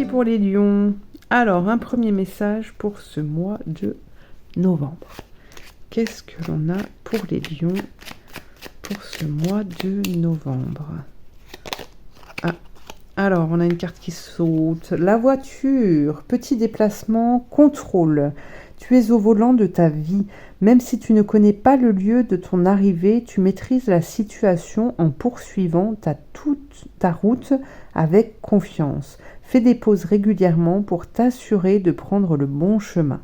pour les lions. Alors, un premier message pour ce mois de novembre. Qu'est-ce que l'on a pour les lions pour ce mois de novembre? Ah, alors, on a une carte qui saute. La voiture, petit déplacement, contrôle. Tu es au volant de ta vie. Même si tu ne connais pas le lieu de ton arrivée, tu maîtrises la situation en poursuivant ta route avec confiance. Fais des pauses régulièrement pour t'assurer de prendre le bon chemin.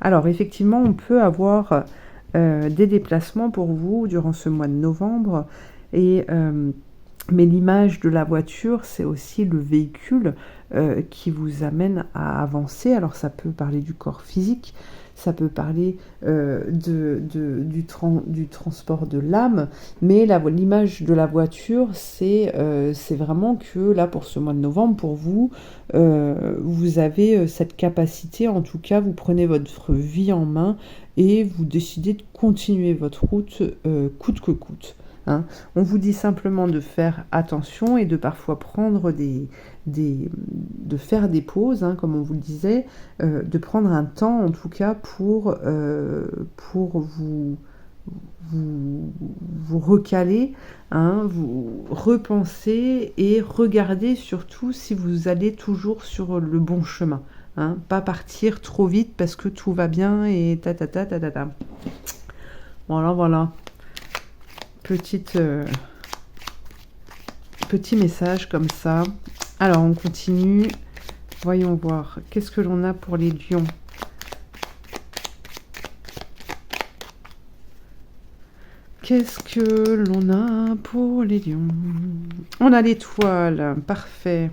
Alors, effectivement, on peut avoir des déplacements pour vous durant ce mois de novembre. Mais l'image de la voiture, c'est aussi le véhicule qui vous amène à avancer. Alors, ça peut parler du corps physique, ça peut parler du transport de l'âme, mais l'image de la voiture, c'est vraiment que là, pour ce mois de novembre, pour vous, vous avez cette capacité, en tout cas, vous prenez votre vie en main et vous décidez de continuer votre route coûte que coûte. Hein. On vous dit simplement de faire attention et de parfois prendre de faire des pauses, hein, comme on vous le disait, de prendre un temps en tout cas pour vous recaler, hein, vous repenser et regarder surtout si vous allez toujours sur le bon chemin. Hein, pas partir trop vite parce que tout va bien et ta. Voilà. Petit message comme ça. Alors, on continue. Voyons voir. Qu'est-ce que l'on a pour les lions? Qu'est-ce que l'on a pour les lions? On a l'étoile. Parfait.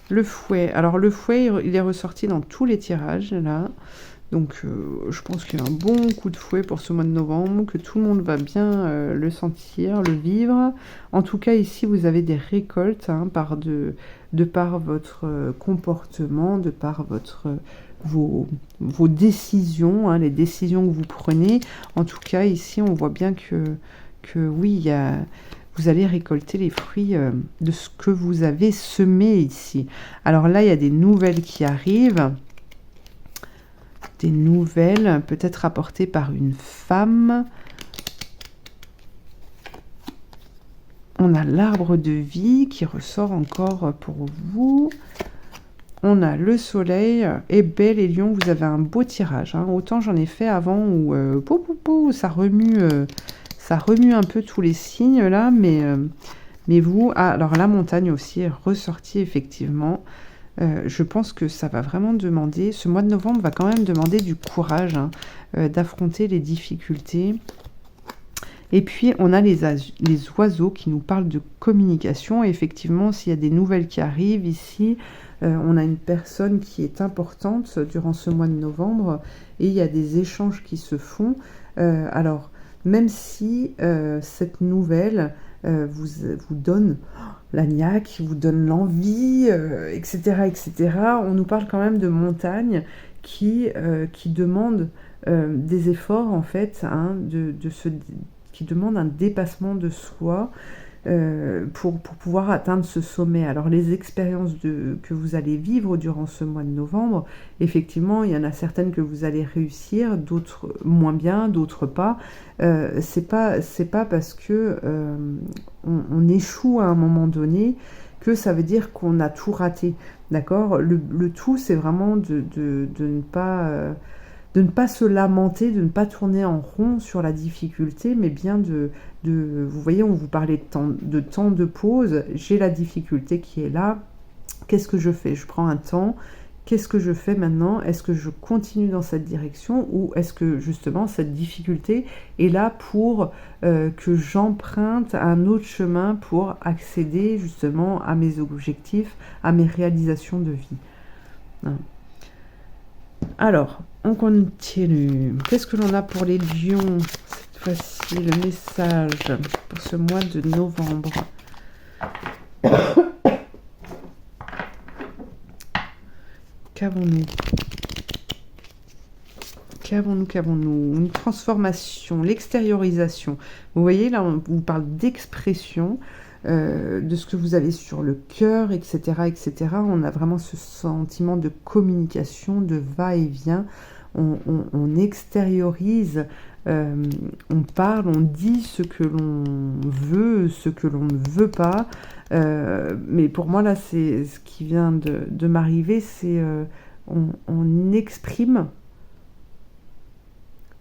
Le fouet. Alors, le fouet, il est ressorti dans tous les tirages, là. Donc, je pense qu'il y a un bon coup de fouet pour ce mois de novembre, que tout le monde va bien le sentir, le vivre. En tout cas, ici, vous avez des récoltes hein, de par votre comportement, de par vos décisions, hein, les décisions que vous prenez. En tout cas, ici, on voit bien que oui, vous allez récolter les fruits de ce que vous avez semé ici. Alors là, il y a des nouvelles qui arrivent. Des nouvelles, peut-être apportées par une femme. On a l'arbre de vie qui ressort encore pour vous. On a le soleil. Et belle et lion, vous avez un beau tirage. Hein. Autant j'en ai fait avant où ça remue un peu tous les signes là. Mais vous, alors la montagne aussi est ressortie effectivement. Je pense que ça va vraiment demander, ce mois de novembre va quand même demander du courage, hein, d'affronter les difficultés. Et puis, on a les oiseaux qui nous parlent de communication. Et effectivement, s'il y a des nouvelles qui arrivent ici, on a une personne qui est importante durant ce mois de novembre et il y a des échanges qui se font. Alors, même si cette nouvelle vous donne la niaque, vous donne l'envie, etc., on nous parle quand même de montagnes qui demandent des efforts, en fait, hein, qui demandent un dépassement de soi pour pouvoir atteindre ce sommet. Alors, les expériences que vous allez vivre durant ce mois de novembre, effectivement, il y en a certaines que vous allez réussir, d'autres moins bien, d'autres pas. C'est pas parce que on échoue à un moment donné que ça veut dire qu'on a tout raté, d'accord? Le tout, c'est vraiment de ne pas se lamenter, de ne pas tourner en rond sur la difficulté, mais bien vous voyez, on vous parlait de temps de pause, j'ai la difficulté qui est là, qu'est-ce que je fais? Je prends un temps, qu'est-ce que je fais maintenant? Est-ce que je continue dans cette direction ou est-ce que justement cette difficulté est là pour que j'emprunte un autre chemin pour accéder justement à mes objectifs, à mes réalisations de vie? Hein. Alors, on continue. Qu'est-ce que l'on a pour les lions? Cette fois-ci, le message pour ce mois de novembre. Qu'avons-nous? Une transformation, l'extériorisation. Vous voyez, là, on vous parle d'expression. de ce que vous avez sur le cœur, etc., etc. On a vraiment ce sentiment de communication, de va-et-vient. On extériorise, on parle, on dit ce que l'on veut, ce que l'on ne veut pas. Mais pour moi, là, c'est ce qui vient de m'arriver, c'est on exprime.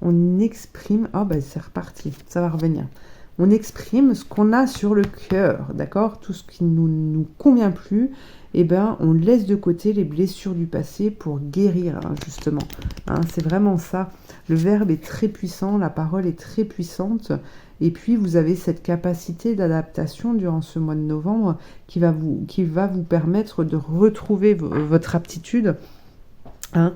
On exprime... Ah, ben c'est reparti, ça va revenir. On exprime ce qu'on a sur le cœur, d'accord? Tout ce qui nous convient plus, eh ben, on laisse de côté les blessures du passé pour guérir, hein, justement. Hein, c'est vraiment ça. Le verbe est très puissant, la parole est très puissante. Et puis, vous avez cette capacité d'adaptation durant ce mois de novembre qui va vous permettre de retrouver votre aptitude, hein,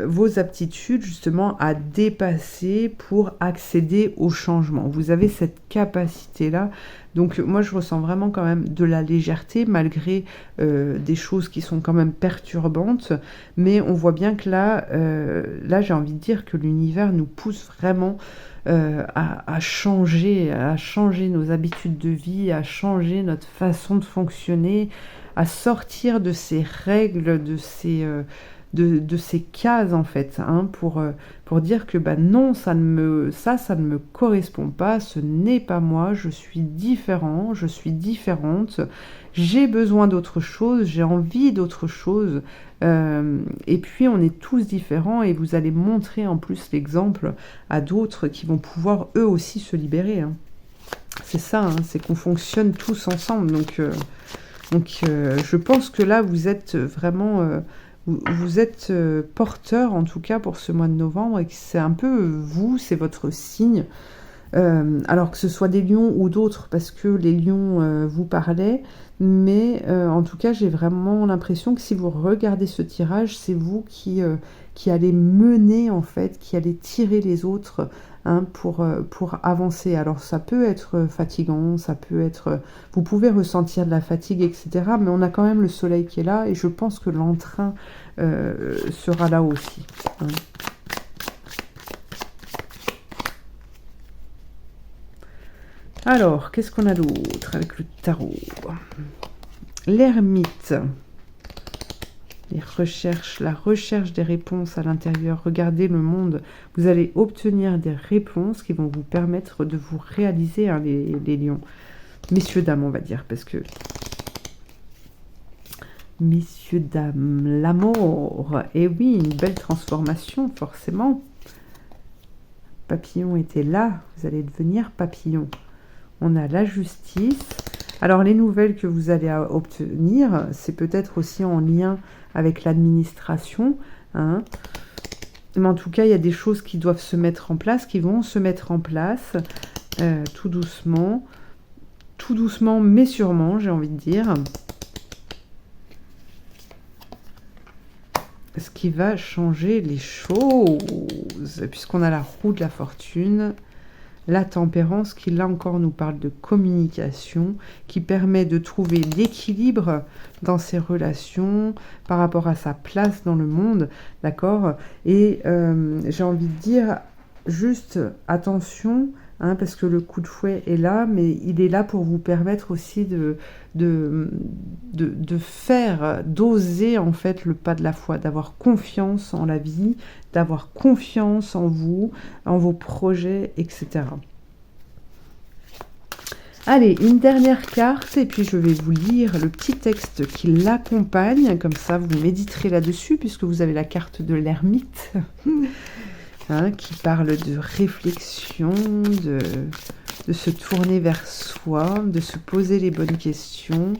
vos aptitudes justement à dépasser pour accéder au changement. Vous avez cette capacité-là. Donc moi je ressens vraiment quand même de la légèreté malgré des choses qui sont quand même perturbantes. Mais on voit bien que là j'ai envie de dire que l'univers nous pousse vraiment à changer nos habitudes de vie, à changer notre façon de fonctionner, à sortir de ces règles, de ces cases en fait, hein, pour dire que bah non, ça ne me correspond pas, ce n'est pas moi, je suis différent, je suis différente, j'ai besoin d'autre chose, j'ai envie d'autre chose, et puis on est tous différents et vous allez montrer en plus l'exemple à d'autres qui vont pouvoir eux aussi se libérer, hein. C'est ça, hein, c'est qu'on fonctionne tous ensemble, donc je pense que là vous êtes vraiment... vous êtes porteur en tout cas pour ce mois de novembre et que c'est un peu vous, c'est votre signe. Alors que ce soit des lions ou d'autres, parce que les lions vous parlaient, mais en tout cas j'ai vraiment l'impression que si vous regardez ce tirage, c'est vous qui allez mener en fait, qui allez tirer les autres, hein, pour avancer. Alors ça peut être fatigant, ça peut être... vous pouvez ressentir de la fatigue, etc. Mais on a quand même le soleil qui est là et je pense que l'entrain sera là aussi, hein. Alors, qu'est-ce qu'on a d'autre avec le tarot? L'ermite. La recherche des réponses à l'intérieur. Regardez le monde. Vous allez obtenir des réponses qui vont vous permettre de vous réaliser, hein, les lions. Messieurs, dames, on va dire, parce que... Messieurs, dames, l'amour. Et oui, une belle transformation, forcément. Papillon était là. Vous allez devenir papillon. On a la justice. Alors, les nouvelles que vous allez obtenir, c'est peut-être aussi en lien avec l'administration, hein. Mais en tout cas, il y a des choses qui doivent se mettre en place, qui vont se mettre en place tout doucement, mais sûrement, j'ai envie de dire. Ce qui va changer les choses, puisqu'on a la roue de la fortune, la tempérance qui là encore nous parle de communication, qui permet de trouver l'équilibre dans ses relations par rapport à sa place dans le monde, d'accord? Et j'ai envie de dire juste attention, hein, parce que le coup de fouet est là, mais il est là pour vous permettre aussi de faire, d'oser en fait le pas de la foi, d'avoir confiance en la vie, d'avoir confiance en vous, en vos projets, etc. Allez, une dernière carte, et puis je vais vous lire le petit texte qui l'accompagne, comme ça vous méditerez là-dessus, puisque vous avez la carte de l'ermite, hein, qui parle de réflexion, de se tourner vers soi, de se poser les bonnes questions,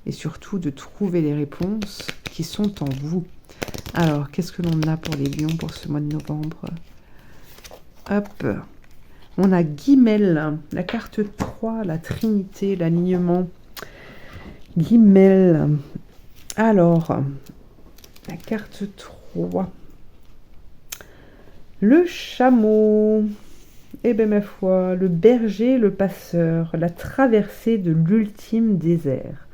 et surtout de trouver les réponses qui sont en vous. Alors, qu'est-ce que l'on a pour les lions pour ce mois de novembre? Hop, on a Guimel, la carte 3, la Trinité, l'alignement. Guimel. Alors, la carte 3. Le chameau. Eh bien, ma foi, le berger, le passeur, la traversée de l'ultime désert.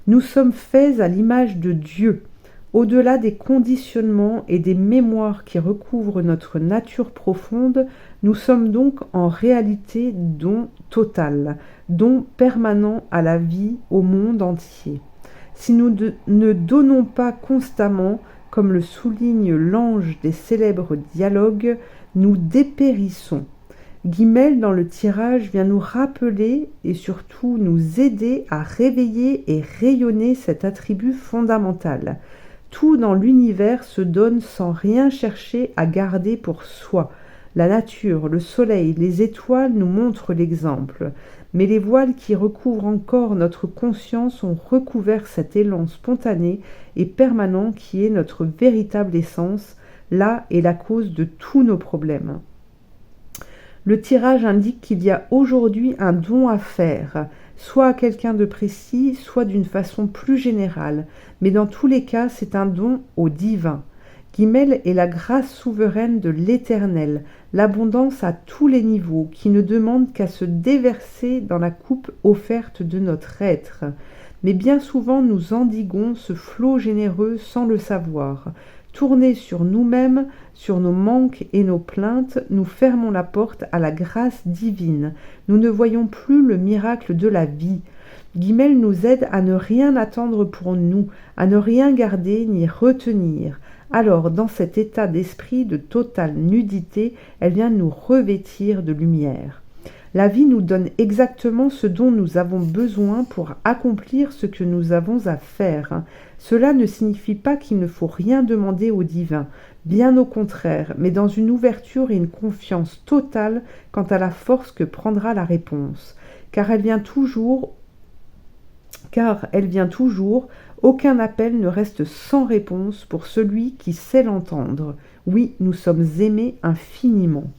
Nous sommes faits à l'image de Dieu. Au-delà des conditionnements et des mémoires qui recouvrent notre nature profonde, nous sommes donc en réalité don total, don permanent à la vie, au monde entier. Si nous ne donnons pas constamment, comme le souligne l'ange des célèbres dialogues, nous dépérissons. Guimel, dans le tirage, vient nous rappeler et surtout nous aider à réveiller et rayonner cet attribut fondamental. Tout dans l'univers se donne sans rien chercher à garder pour soi. La nature, le soleil, les étoiles nous montrent l'exemple. Mais les voiles qui recouvrent encore notre conscience ont recouvert cet élan spontané et permanent qui est notre véritable essence. Là est la cause de tous nos problèmes. Le tirage indique qu'il y a aujourd'hui un don à faire, soit à quelqu'un de précis, soit d'une façon plus générale, mais dans tous les cas, c'est un don au divin. Guimel est la grâce souveraine de l'Éternel, l'abondance à tous les niveaux, qui ne demande qu'à se déverser dans la coupe offerte de notre être. Mais bien souvent, nous endiguons ce flot généreux sans le savoir. Tournés sur nous-mêmes, sur nos manques et nos plaintes, nous fermons la porte à la grâce divine. Nous ne voyons plus le miracle de la vie. Guimel nous aide à ne rien attendre pour nous, à ne rien garder ni retenir. Alors, dans cet état d'esprit de totale nudité, elle vient nous revêtir de lumière. La vie nous donne exactement ce dont nous avons besoin pour accomplir ce que nous avons à faire. Cela ne signifie pas qu'il ne faut rien demander au divin, bien au contraire, mais dans une ouverture et une confiance totale quant à la force que prendra la réponse. Car elle vient toujours, aucun appel ne reste sans réponse pour celui qui sait l'entendre. Oui, nous sommes aimés infiniment.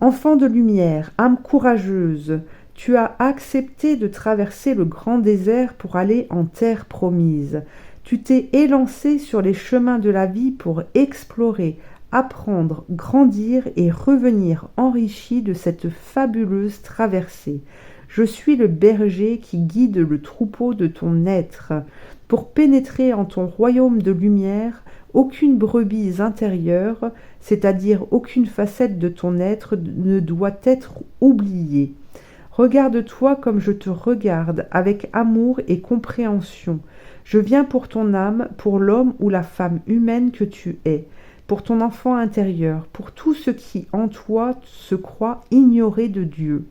Enfant de lumière, âme courageuse, tu as accepté de traverser le grand désert pour aller en terre promise. Tu t'es élancé sur les chemins de la vie pour explorer, apprendre, grandir et revenir enrichi de cette fabuleuse traversée. Je suis le berger qui guide le troupeau de ton être. Pour pénétrer en ton royaume de lumière, aucune brebis intérieure, c'est-à-dire aucune facette de ton être, ne doit être oubliée. Regarde-toi comme je te regarde, avec amour et compréhension. Je viens pour ton âme, pour l'homme ou la femme humaine que tu es, pour ton enfant intérieur, pour tout ce qui en toi se croit ignoré de Dieu.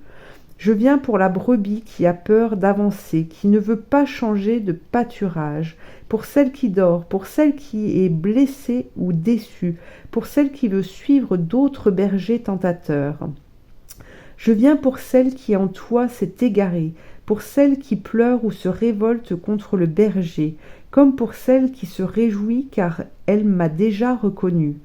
Je viens pour la brebis qui a peur d'avancer, qui ne veut pas changer de pâturage, pour celle qui dort, pour celle qui est blessée ou déçue, pour celle qui veut suivre d'autres bergers tentateurs. Je viens pour celle qui en toi s'est égarée, pour celle qui pleure ou se révolte contre le berger, comme pour celle qui se réjouit car elle m'a déjà reconnu.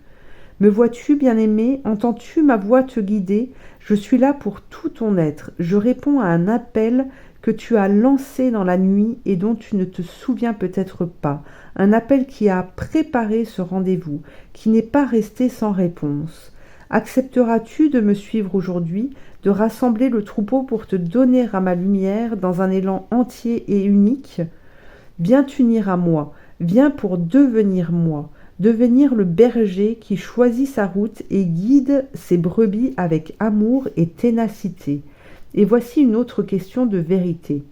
Me vois-tu, bien-aimé? Entends-tu ma voix te guider? Je suis là pour tout ton être. Je réponds à un appel que tu as lancé dans la nuit et dont tu ne te souviens peut-être pas. Un appel qui a préparé ce rendez-vous, qui n'est pas resté sans réponse. Accepteras-tu de me suivre aujourd'hui, de rassembler le troupeau pour te donner à ma lumière dans un élan entier et unique? Viens t'unir à moi, viens pour devenir moi. Devenir le berger qui choisit sa route et guide ses brebis avec amour et ténacité. Et voici une autre question de vérité.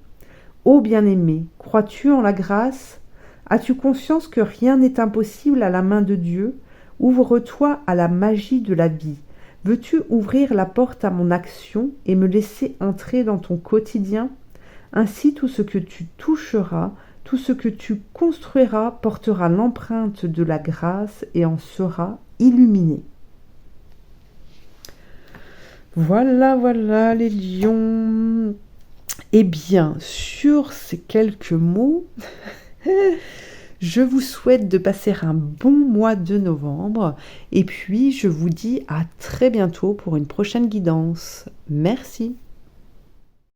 Ô bien-aimé, crois-tu en la grâce? As-tu conscience que rien n'est impossible à la main de Dieu? Ouvre-toi à la magie de la vie. Veux-tu ouvrir la porte à mon action et me laisser entrer dans ton quotidien? Ainsi tout ce que tu toucheras, tout ce que tu construiras portera l'empreinte de la grâce et en sera illuminé. Voilà, voilà les lions. Eh bien, sur ces quelques mots, je vous souhaite de passer un bon mois de novembre et puis je vous dis à très bientôt pour une prochaine guidance. Merci.